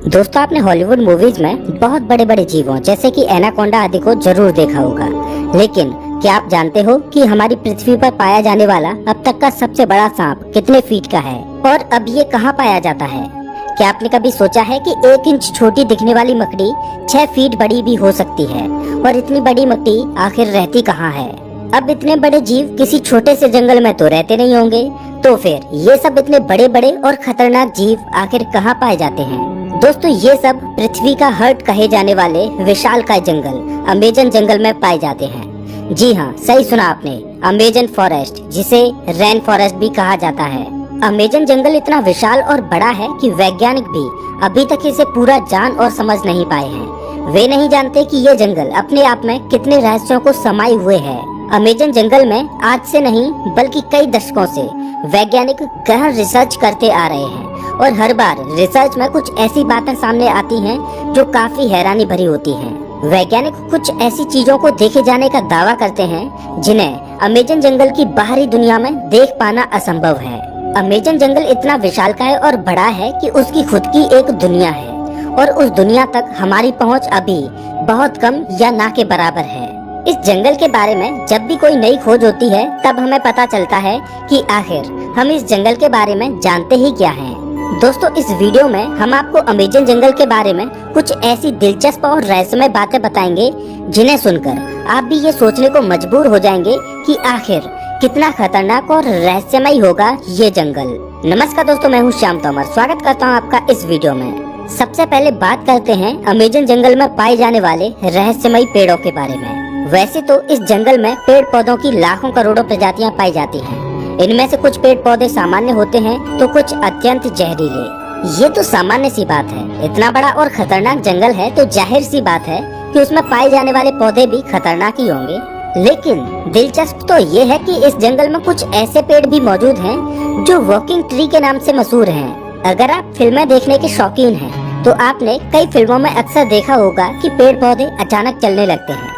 दोस्तों, आपने Hollywood movies में बहुत बड़े बड़े जीवों जैसे कि एनाकोंडा आदि को जरूर देखा होगा, लेकिन क्या आप जानते हो कि हमारी पृथ्वी पर पाया जाने वाला अब तक का सबसे बड़ा सांप कितने फीट का है और अब ये कहाँ पाया जाता है? क्या आपने कभी सोचा है कि 1 इंच छोटी दिखने वाली मकड़ी 6 फीट बड़ी भी हो सकती है? और इतनी बड़ी मकड़ी आखिर रहती कहाँ है? अब इतने बड़े जीव किसी छोटे से जंगल में तो रहते नहीं होंगे, तो फिर ये सब इतने बड़े बड़े और खतरनाक जीव आखिर कहाँ पाए जाते हैं? दोस्तों, ये सब पृथ्वी का हार्ट कहे जाने वाले विशालकाय जंगल अमेजन जंगल में पाए जाते हैं। जी हाँ, सही सुना आपने, अमेजन फॉरेस्ट, जिसे रेन फॉरेस्ट भी कहा जाता है। अमेजन जंगल इतना विशाल और बड़ा है कि वैज्ञानिक भी अभी तक इसे पूरा जान और समझ नहीं पाए हैं। वे नहीं जानते कि ये जंगल अपने आप में कितने रहस्यों को समाये हुए है। अमेजन जंगल में आज से नहीं बल्कि कई दशकों से वैज्ञानिक गहन रिसर्च करते आ रहे हैं और हर बार रिसर्च में कुछ ऐसी बातें सामने आती हैं जो काफी हैरानी भरी होती हैं। वैज्ञानिक कुछ ऐसी चीजों को देखे जाने का दावा करते हैं जिन्हें अमेजन जंगल की बाहरी दुनिया में देख पाना असंभव है। अमेजन जंगल इतना विशालकाय और बड़ा है कि उसकी खुद की एक दुनिया है और उस दुनिया तक हमारी पहुंच अभी बहुत कम या ना के बराबर है। इस जंगल के बारे में जब भी कोई नई खोज होती है तब हमें पता चलता है कि आखिर हम इस जंगल के बारे में जानते ही क्या हैं। दोस्तों, इस वीडियो में हम आपको अमेजन जंगल के बारे में कुछ ऐसी दिलचस्प और रहस्यमय बातें बताएंगे जिन्हें सुनकर आप भी ये सोचने को मजबूर हो जाएंगे कि आखिर कितना खतरनाक और रहस्यमय होगा ये जंगल। नमस्कार दोस्तों, मैं हूँ श्याम तोमर, स्वागत करता हूँ आपका इस वीडियो में। सबसे पहले बात करते हैं अमेजन जंगल में पाए जाने वाले रहस्यमय पेड़ों के बारे में। वैसे तो इस जंगल में पेड़ पौधों की लाखों करोड़ों प्रजातियां पाई जाती हैं। इनमें से कुछ पेड़ पौधे सामान्य होते हैं तो कुछ अत्यंत जहरीले। ये तो सामान्य सी बात है, इतना बड़ा और खतरनाक जंगल है तो जाहिर सी बात है कि उसमें पाए जाने वाले पौधे भी खतरनाक ही होंगे। लेकिन दिलचस्प तो ये है कि इस जंगल में कुछ ऐसे पेड़ भी मौजूद हैं जो वॉकिंग ट्री के नाम से मशहूर हैं। अगर आप फिल्में देखने के शौकीन हैं तो आपने कई फिल्मों में अक्सर देखा होगा कि पेड़ पौधे अचानक चलने लगते हैं।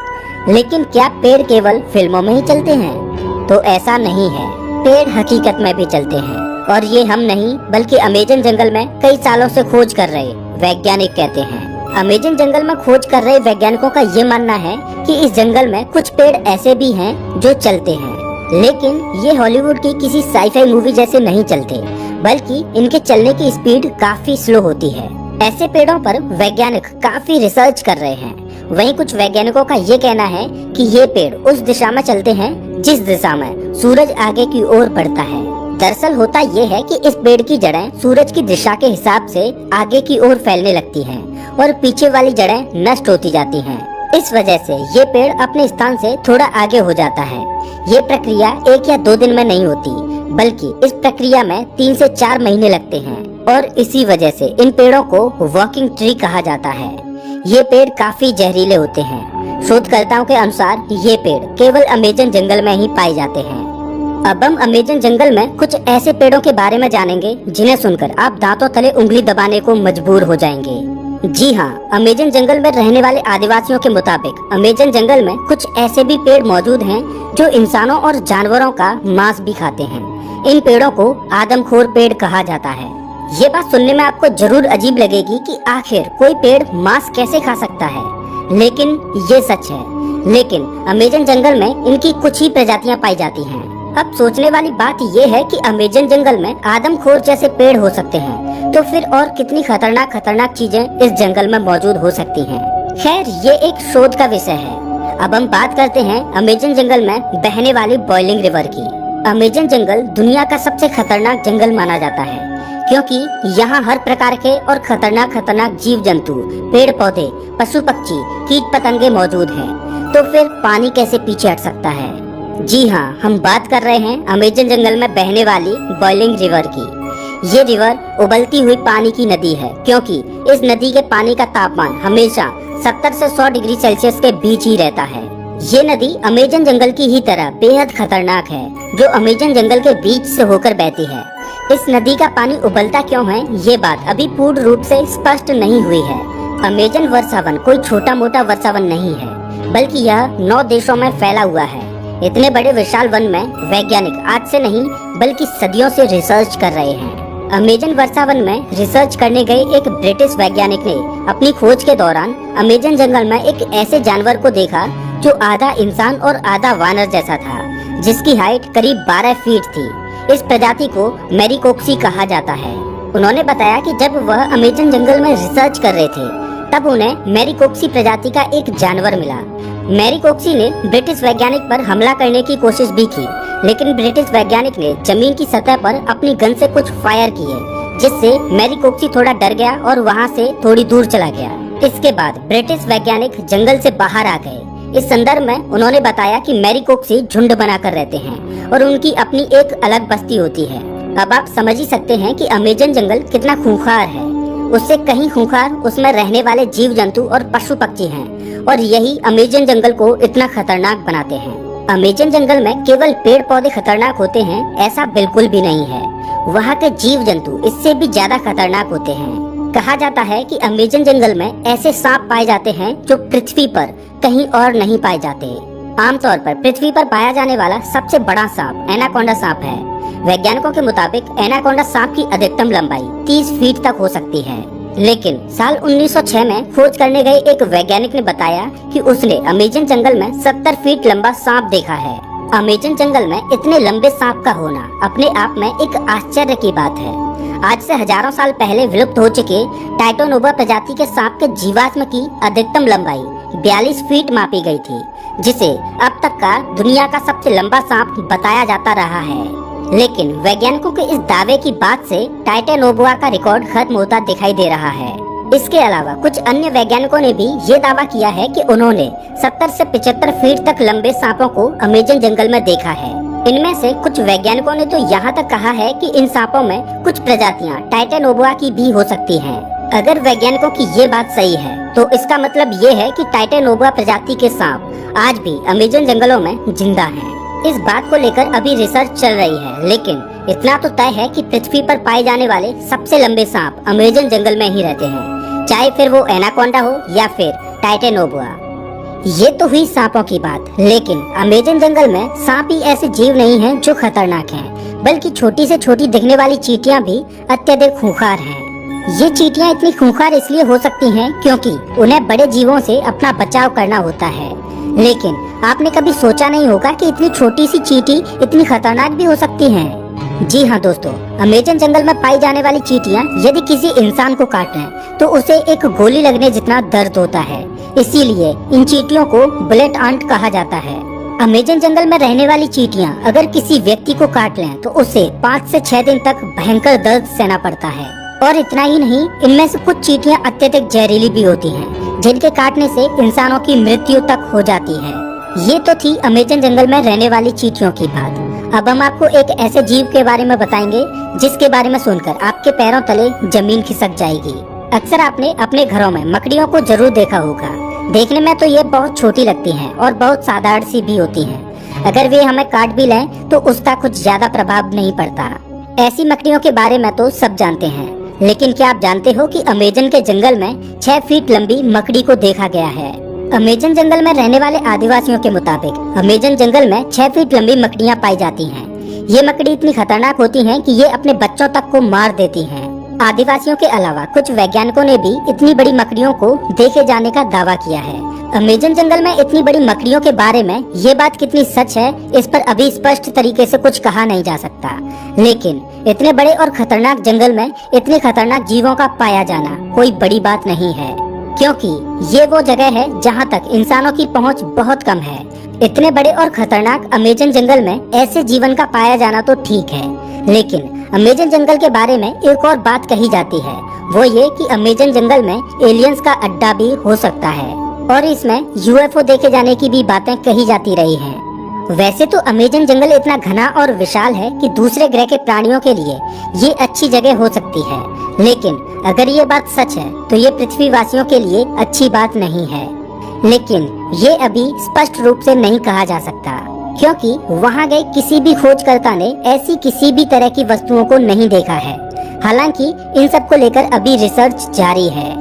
लेकिन क्या पेड़ केवल फिल्मों में ही चलते हैं? तो ऐसा नहीं है, पेड़ हकीकत में भी चलते हैं और ये हम नहीं बल्कि अमेजन जंगल में कई सालों से खोज कर रहे वैज्ञानिक कहते हैं। अमेजन जंगल में खोज कर रहे वैज्ञानिकों का ये मानना है कि इस जंगल में कुछ पेड़ ऐसे भी हैं जो चलते हैं, लेकिन ये हॉलीवुड की किसी साईफाई मूवी जैसे नहीं चलते, बल्कि इनके चलने की स्पीड काफी स्लो होती है। ऐसे पेड़ों पर वैज्ञानिक काफी रिसर्च कर रहे हैं। वहीं कुछ वैज्ञानिकों का ये कहना है कि ये पेड़ उस दिशा में चलते हैं जिस दिशा में सूरज आगे की ओर बढ़ता है। दरअसल होता ये है कि इस पेड़ की जड़ें सूरज की दिशा के हिसाब से आगे की ओर फैलने लगती हैं और पीछे वाली जड़ें नष्ट होती जाती हैं। इस वजह से ये पेड़ अपने स्थान से थोड़ा आगे हो जाता है। ये प्रक्रिया 1 या 2 दिन में नहीं होती, बल्कि इस प्रक्रिया में 3 से 4 महीने लगते हैं और इसी वजह से इन पेड़ों को वॉकिंग ट्री कहा जाता है। ये पेड़ काफी जहरीले होते हैं। शोधकर्ताओं के अनुसार ये पेड़ केवल अमेजन जंगल में ही पाए जाते हैं। अब हम अमेजन जंगल में कुछ ऐसे पेड़ों के बारे में जानेंगे जिन्हें सुनकर आप दांतों तले उंगली दबाने को मजबूर हो जाएंगे। जी हाँ, अमेजन जंगल में रहने वाले आदिवासियों के मुताबिक अमेजन जंगल में कुछ ऐसे भी पेड़ मौजूद हैं जो इंसानों और जानवरों का मांस भी खाते हैं। इन पेड़ों को आदमखोर पेड़ कहा जाता है। ये बात सुनने में आपको जरूर अजीब लगेगी कि आखिर कोई पेड़ मांस कैसे खा सकता है, लेकिन ये सच है। लेकिन अमेजन जंगल में इनकी कुछ ही प्रजातियां पाई जाती हैं। अब सोचने वाली बात ये है कि अमेजन जंगल में आदमखोर जैसे पेड़ हो सकते हैं, तो फिर और कितनी खतरनाक चीजें इस जंगल में मौजूद हो सकती हैं। खैर, ये एक शोध का विषय है। अब हम बात करते हैं अमेजन जंगल में बहने वाली बॉइलिंग रिवर की। अमेजन जंगल दुनिया का सबसे खतरनाक जंगल माना जाता है क्योंकि यहाँ हर प्रकार के और खतरनाक जीव जंतु, पेड़ पौधे, पशु पक्षी, कीट पतंगे मौजूद हैं। तो फिर पानी कैसे पीछे हट सकता है? जी हाँ, हम बात कर रहे हैं अमेजन जंगल में बहने वाली बॉइलिंग रिवर की। ये रिवर उबलती हुई पानी की नदी है क्योंकि इस नदी के पानी का तापमान हमेशा 70 से 100 डिग्री सेल्सियस के बीच ही रहता है। ये नदी अमेजन जंगल की ही तरह बेहद खतरनाक है, जो अमेजन जंगल के बीच से होकर बहती है। इस नदी का पानी उबलता क्यों है, ये बात अभी पूर्ण रूप से स्पष्ट नहीं हुई है। अमेजन वर्षावन कोई छोटा मोटा वर्षावन नहीं है, बल्कि यह 9 देशों में फैला हुआ है। इतने बड़े विशाल वन में वैज्ञानिक आज से नहीं बल्कि सदियों से रिसर्च कर रहे हैं। अमेजन वर्षावन में रिसर्च करने गए एक ब्रिटिश वैज्ञानिक ने अपनी खोज के दौरान अमेजन जंगल में एक ऐसे जानवर को देखा जो आधा इंसान और आधा वानर जैसा था, जिसकी हाइट करीब 12 फीट थी। इस प्रजाति को मैरिकोक्सी कहा जाता है। उन्होंने बताया कि जब वह अमेजन जंगल में रिसर्च कर रहे थे तब उन्हें मैरिकोक्सी प्रजाति का एक जानवर मिला। मैरिकोक्सी ने ब्रिटिश वैज्ञानिक पर हमला करने की कोशिश भी की, लेकिन ब्रिटिश वैज्ञानिक ने जमीन की सतह पर अपनी गन से कुछ फायर किए, जिससे मैरिकोक्सी थोड़ा डर गया और वहां से थोड़ी दूर चला गया। इसके बाद ब्रिटिश वैज्ञानिक जंगल से बाहर आ गए। इस संदर्भ में उन्होंने बताया कि मैरिकोक्सी झुंड बनाकर रहते हैं और उनकी अपनी एक अलग बस्ती होती है। अब आप समझ ही सकते हैं कि अमेजन जंगल कितना खूंखार है। उससे कहीं खूंखार उसमें रहने वाले जीव जंतु और पशु पक्षी हैं, और यही अमेजन जंगल को इतना खतरनाक बनाते हैं। अमेजन जंगल में केवल पेड़ पौधे खतरनाक होते हैं ऐसा बिल्कुल भी नहीं है। वहाँ के जीव जंतु इससे भी ज्यादा खतरनाक होते हैं। कहा जाता है कि अमेजन जंगल में ऐसे सांप पाए जाते हैं जो पृथ्वी पर कहीं और नहीं पाए जाते। आमतौर पर पृथ्वी पर पाया जाने वाला सबसे बड़ा सांप एनाकोंडा सांप है। वैज्ञानिकों के मुताबिक एनाकोंडा सांप की अधिकतम लंबाई 30 फीट तक हो सकती है, लेकिन साल 1906 में खोज करने गए एक वैज्ञानिक ने बताया कि उसने अमेजन जंगल में 70 फीट लंबा सांप देखा है। अमेजन जंगल में इतने लंबे सांप का होना अपने आप में एक आश्चर्य की बात है। आज से हजारों साल पहले विलुप्त हो चुके टाइटोनोबा प्रजाति के सांप के जीवाश्म की अधिकतम लंबाई 42 फीट मापी गई थी, जिसे अब तक का दुनिया का सबसे लंबा सांप बताया जाता रहा है। लेकिन वैज्ञानिकों के इस दावे की बात से टाइटोनोबा का रिकॉर्ड खत्म होता दिखाई दे रहा है। इसके अलावा कुछ अन्य वैज्ञानिकों ने भी ये दावा किया है कि उन्होंने 70 से 75 फीट तक लंबे सांपों को अमेजन जंगल में देखा है। इनमें से कुछ वैज्ञानिकों ने तो यहाँ तक कहा है कि इन सांपों में कुछ प्रजातियाँ टाइटोनोबा की भी हो सकती हैं। अगर वैज्ञानिकों की ये बात सही है तो इसका मतलब ये है कि टाइटोनोबा प्रजाति के सांप आज भी अमेजन जंगलों में जिंदा हैं। इस बात को लेकर अभी रिसर्च चल रही है, लेकिन इतना तो तय है कि पृथ्वी पर पाए जाने वाले सबसे लंबे सांप अमेजन जंगल में ही रहते हैं, चाहे फिर वो एनाकोंडा हो या फिर टाइटोनोबा। ये तो हुई सांपों की बात, लेकिन अमेजन जंगल में सांप ही ऐसे जीव नहीं हैं जो खतरनाक हैं, बल्कि छोटी से छोटी दिखने वाली चींटियां भी अत्यधिक खूंखार हैं। ये चींटियां इतनी खूंखार इसलिए हो सकती हैं क्योंकि उन्हें बड़े जीवों से अपना बचाव करना होता है। लेकिन आपने कभी सोचा नहीं होगा कि इतनी छोटी सी चींटी इतनी खतरनाक भी हो सकती हैं। जी हाँ दोस्तों, अमेजन जंगल में पाई जाने वाली चींटियां यदि किसी इंसान को काट लें तो उसे एक गोली लगने जितना दर्द होता है। इसीलिए इन चींटियों को बुलेट आंट कहा जाता है। अमेजन जंगल में रहने वाली चींटियां अगर किसी व्यक्ति को काट लें तो उसे 5 से 6 दिन तक भयंकर दर्द सहना पड़ता है। और इतना ही नहीं, इनमें से कुछ चींटियां अत्यधिक जहरीली भी होती हैं, जिनके काटने से इंसानों की मृत्यु तक हो जाती है। ये तो थी अमेजन जंगल में रहने वाली चींटियों की बात। अब हम आपको एक ऐसे जीव के बारे में बताएंगे जिसके बारे में सुनकर आपके पैरों तले जमीन खिसक जाएगी। अक्सर आपने अपने घरों में मकड़ियों को जरूर देखा होगा। देखने में तो ये बहुत छोटी लगती हैं और बहुत साधारण सी भी होती हैं। अगर वे हमें काट भी लें तो उसका कुछ ज्यादा प्रभाव नहीं पड़ता। ऐसी मकड़ियों के बारे में तो सब जानते हैं, लेकिन क्या आप जानते हो कि अमेजन के जंगल में 6 फीट लंबी मकड़ी को देखा गया है। अमेजन जंगल में रहने वाले आदिवासियों के मुताबिक अमेजन जंगल में 6 फीट लंबी मकड़ियां पाई जाती हैं। ये मकड़ी इतनी खतरनाक होती हैं कि ये अपने बच्चों तक को मार देती हैं। आदिवासियों के अलावा कुछ वैज्ञानिकों ने भी इतनी बड़ी मकड़ियों को देखे जाने का दावा किया है। अमेजन जंगल में इतनी बड़ी मकड़ियों के बारे में ये बात कितनी सच है, इस पर अभी स्पष्ट तरीके से कुछ कहा नहीं जा सकता। लेकिन इतने बड़े और खतरनाक जंगल में इतने खतरनाक जीवों का पाया जाना कोई बड़ी बात नहीं है, क्योंकि ये वो जगह है जहाँ तक इंसानों की पहुँच बहुत कम है। इतने बड़े और खतरनाक अमेजन जंगल में ऐसे जीवन का पाया जाना तो ठीक है, लेकिन अमेजन जंगल के बारे में एक और बात कही जाती है, वो ये कि अमेजन जंगल में एलियंस का अड्डा भी हो सकता है और इसमें यूएफओ देखे जाने की भी बातें कही जाती रही हैं। वैसे तो अमेजन जंगल इतना घना और विशाल है कि दूसरे ग्रह के प्राणियों के लिए ये अच्छी जगह हो सकती है, लेकिन अगर ये बात सच है तो ये पृथ्वी वासियों के लिए अच्छी बात नहीं है। लेकिन ये अभी स्पष्ट रूप से नहीं कहा जा सकता, क्योंकि वहाँ गए किसी भी खोजकर्ता ने ऐसी किसी भी तरह की वस्तुओं को नहीं देखा है। हालांकि इन सब को लेकर अभी रिसर्च जारी है।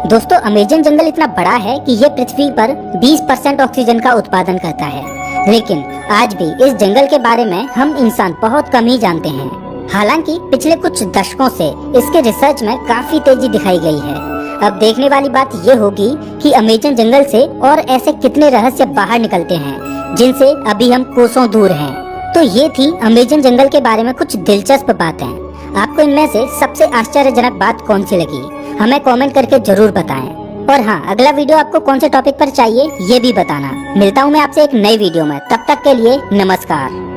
दोस्तों, अमेजन जंगल इतना बड़ा है कि ये पृथ्वी पर 20% ऑक्सीजन का उत्पादन करता है, लेकिन आज भी इस जंगल के बारे में हम इंसान बहुत कम ही जानते हैं। हालांकि पिछले कुछ दशकों से इसके रिसर्च में काफी तेजी दिखाई गई है। अब देखने वाली बात ये होगी कि अमेजन जंगल से और ऐसे कितने रहस्य बाहर निकलते हैं जिनसे अभी हम कोसों दूर हैं। तो ये थी अमेजन जंगल के बारे में कुछ दिलचस्प बातें। आपको इनमें से सबसे आश्चर्यजनक बात कौन सी लगी, हमें कमेंट करके जरूर बताएं। और हाँ, अगला वीडियो आपको कौन से टॉपिक पर चाहिए ये भी बताना। मिलता हूँ मैं आपसे एक नई वीडियो में, तब तक के लिए नमस्कार।